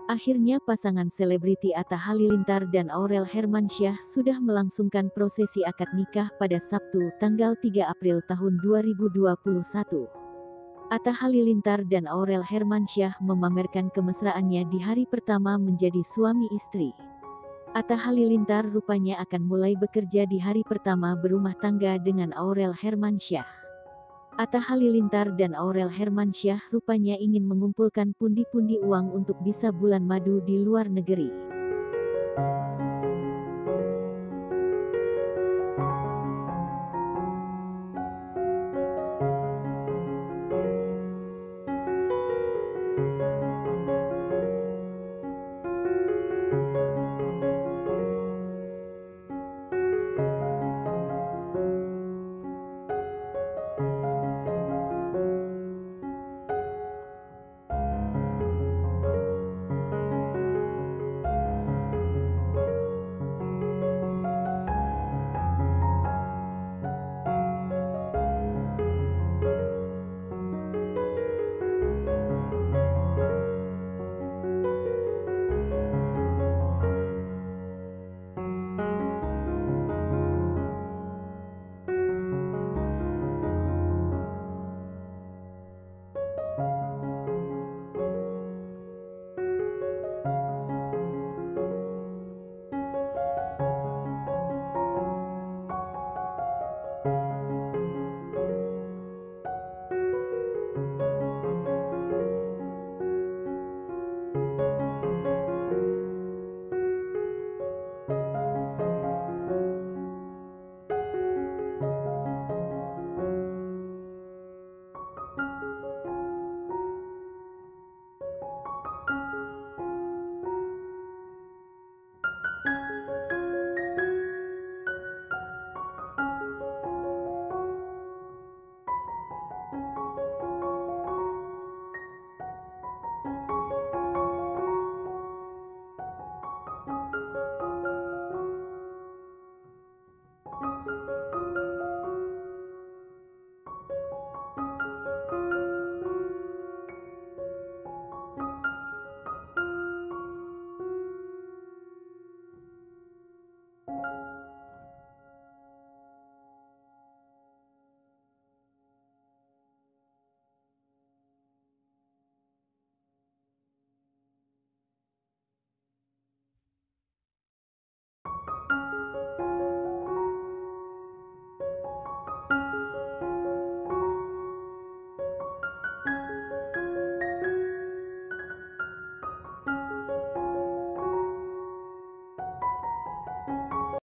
Akhirnya pasangan selebriti Atta Halilintar dan Aurel Hermansyah sudah melangsungkan prosesi akad nikah pada Sabtu, tanggal 3 April tahun 2021. Atta Halilintar dan Aurel Hermansyah memamerkan kemesraannya di hari pertama menjadi suami istri. Atta Halilintar rupanya akan mulai bekerja di hari pertama berumah tangga dengan Aurel Hermansyah. Atta Halilintar dan Aurel Hermansyah rupanya ingin mengumpulkan pundi-pundi uang untuk bisa bulan madu di luar negeri.